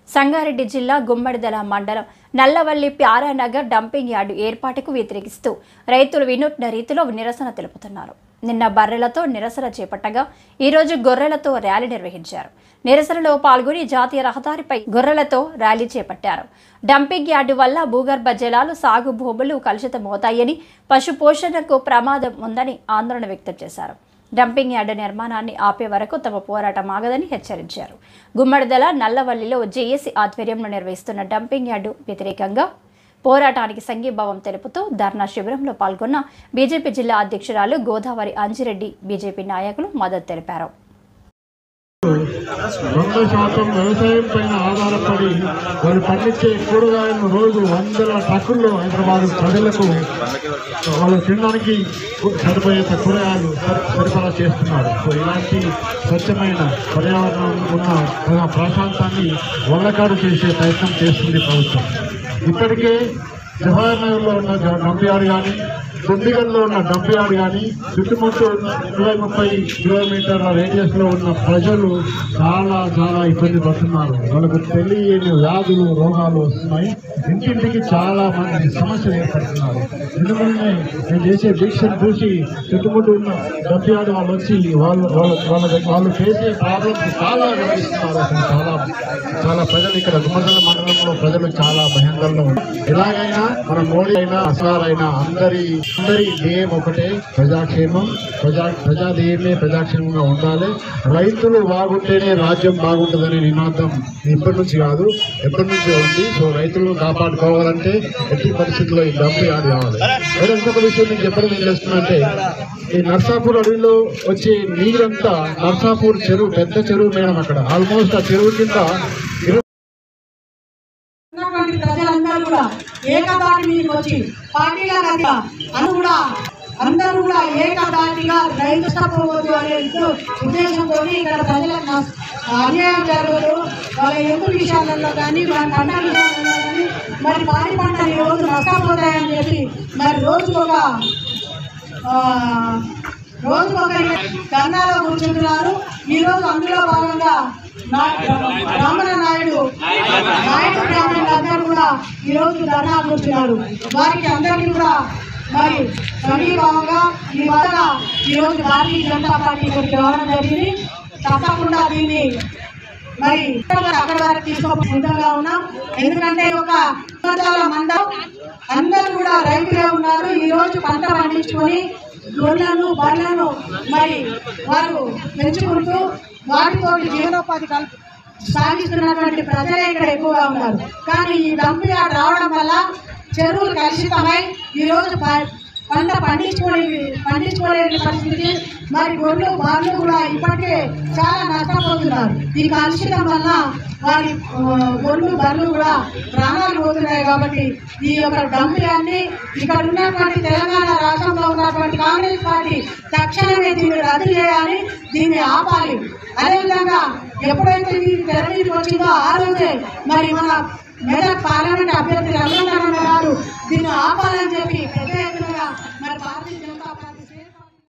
సంగారెడ్డి జిల్లా గుమ్మడిదల మండలం Nallavalli Pyaranagar dumping yard ఏర్పాటుకు వ్యతిరేకిస్తూ రైతులు వినూత్న రీతిలో నిరసన తెలుపుతున్నారు. నిన్న బర్రెలతో నిరసన చేపట్టగా ఈరోజు గొర్రెలతో ర్యాలీ నిర్వహించారు. నిరసనలో పాల్గొని జాతీయ రహదారిపై గొర్రెలతో ర్యాలీ చేపట్టారు. డంపింగ్ యార్డు వల్ల భూగర్భ జలాలు, సాగు భూములు కలుషితమవుతాయని, పశు పోషణకు ప్రమాదం ఉందని ఆందోళన వ్యక్తం చేశారు. డంపింగ్ యార్డు నిర్మాణాన్ని ఆపే వరకు తమ పోరాటం ఆగదని హెచ్చరించారు. గుమ్మడిదల నల్లవల్లిలో జేఏసీ ఆధ్వర్యంలో నిర్వహిస్తున్న డంపింగ్ యార్డు వ్యతిరేకంగా పోరాటానికి సంఘీభావం తెలుపుతూ ధర్నా శిబిరంలో పాల్గొన్న బీజేపీ జిల్లా అధ్యక్షురాలు గోదావరి అంజిరెడ్డి బీజేపీ నాయకులు మద్దతు తెలిపారు. 100% వ్యవసాయం పైన ఆధారపడి వాళ్ళు పండించే కూరగాయలను రోజు వందల ట్రక్కుల్లో హైదరాబాద్ ప్రజలకు వాళ్ళు తినడానికి సరిపోయే కూరగాయలు సరఫరా చేస్తున్నారు. సో ఇలాంటి స్వచ్ఛమైన పర్యావరణం ఉన్న ప్రాంతాన్ని వల్లకాడు చేసే ప్రయత్నం చేస్తుంది ప్రభుత్వం. ఇప్పటికే జవహర్ నగర్లో ఉన్న డంప్ యార్డ్ కానీ, దుండిగల్లో ఉన్న డంప్ యార్డ్ కానీ, చుట్టుముట్టు 20-30 కిలోమీటర్ల రేడియస్లో ఉన్న ప్రజలు చాలా ఇబ్బంది పడుతున్నారు. వాళ్ళకు తెలియని వ్యాధులు, రోగాలు వస్తున్నాయి. ఇంటింటికి చాలా మంది సమస్యలు ఏర్పడుతున్నారు. ఎందుకంటే నేను చేసే దీక్షను చూసి చుట్టుముట్టు ఉన్న డంప్ యార్డ్ వాళ్ళు వచ్చి వాళ్ళు చేసే ప్రాబ్లమ్స్ చాలా గమనిస్తున్నారు. చాలా ప్రజలు ఇక్కడ గుమ్మడిదల మండలంలో ప్రజలు చాలా భయంకరంగా ఉన్నారు. ఎలాగైనా మన మోడీ అయినా అసలార్ అయినా అందరి ధ్యేయం ఒకటే, ప్రజాక్షేమం. ప్రజాధ్యేయమే ప్రజాక్షేమంగా ఉండాలి. రైతులు బాగుంటేనే రాజ్యం బాగుంటుందనే నినాదం ఇప్పటి నుంచి కాదు, ఎప్పటి నుంచో ఉంది. సో రైతులను కాపాడుకోవాలంటే ఎట్టి పరిస్థితుల్లో ఈ డంప్ యార్డ్ కావాలి. అయితే ఇంకొక విషయం నేను చెప్పడం ఏం చేస్తున్నంటే, ఈ నర్సాపూర్ అడవిలో వచ్చే నీరంతా నర్సాపూర్ చెరువు, పెద్ద చెరువు మేడం, అక్కడ ఆల్మోస్ట్ ఆ చెరువు కింద ప్రజలందరూ కూడా ఏకదాటి మీదకి వచ్చి పార్టీల అందరూ కూడా ఏకదాటిగా రైతు నష్టపోవద్దు అనే ఉద్దేశంతో ఇక్కడ ప్రజలకు అన్యాయం జరగదు. వాళ్ళ ఎదురు విషయాలలో కానీ, మన పంట విషయాలలో కానీ, మరి పాడి పంటలు ఈ రోజు నష్టపోతాయని చెప్పి మరి రోజుకొక ధర్నాలో కూర్చుంటున్నారు. ఈరోజు అందులో భాగంగా బ్రాహ్మణ నాయుడు బ్రాహ్మణులందరూ కూడా ఈరోజు ధర్నా కూర్చున్నారు. వారికి అందరికీ కూడా మరి సమీభావంగా ఈ వల్ల ఈరోజు భారతీయ జనతా పార్టీ ఇక్కడికి రావడం జరిగింది. తప్పకుండా దీన్ని మరి అక్కడ వరకు తీసుకోవడం సిద్ధంగా ఉన్నాం. ఎందుకంటే ఒక మందం అందరూ కూడా రైతులే ఉన్నారు. ఈరోజు పంట పండించుకొని గొర్రెలను, బర్రెలను మరి వారు పెంచుకుంటూ వాటితో జీవనోపాధి సాగిస్తున్నటువంటి ప్రజలే ఇక్కడ ఎక్కువగా ఉన్నారు. కానీ ఈ డంప్ యార్డ్ రావడం వల్ల చెరువులు కలుషితమై ఈరోజు పంట పండించుకోలేని పరిస్థితి. మరి గొర్రెలు, బార్లు కూడా ఇప్పటికే చాలా నష్టపోతున్నారు. ఈ కలుషితం వల్ల వారి గొర్రెలు, బర్రెలు కూడా ప్రాణాలు పోతున్నాయి. కాబట్టి ఈ యొక్క డంప్ యార్డ్ని ఇక్కడ ఉన్నటువంటి తెలంగాణ రాష్ట్రంలో ఉన్నటువంటి కాంగ్రెస్ పార్టీ తక్షణమే దీన్ని రద్దు చేయాలి, దీన్ని ఆపాలి. అదేవిధంగా ఎప్పుడైతే దీన్ని తెర మీదకి వచ్చిందో ఆ రోజే మరి మన మెదక్ పార్లమెంట్ అభ్యర్థి రమణ గారు దీన్ని ఆపాలని చెప్పి పెద్ద ఎత్తున మరి భారతీయ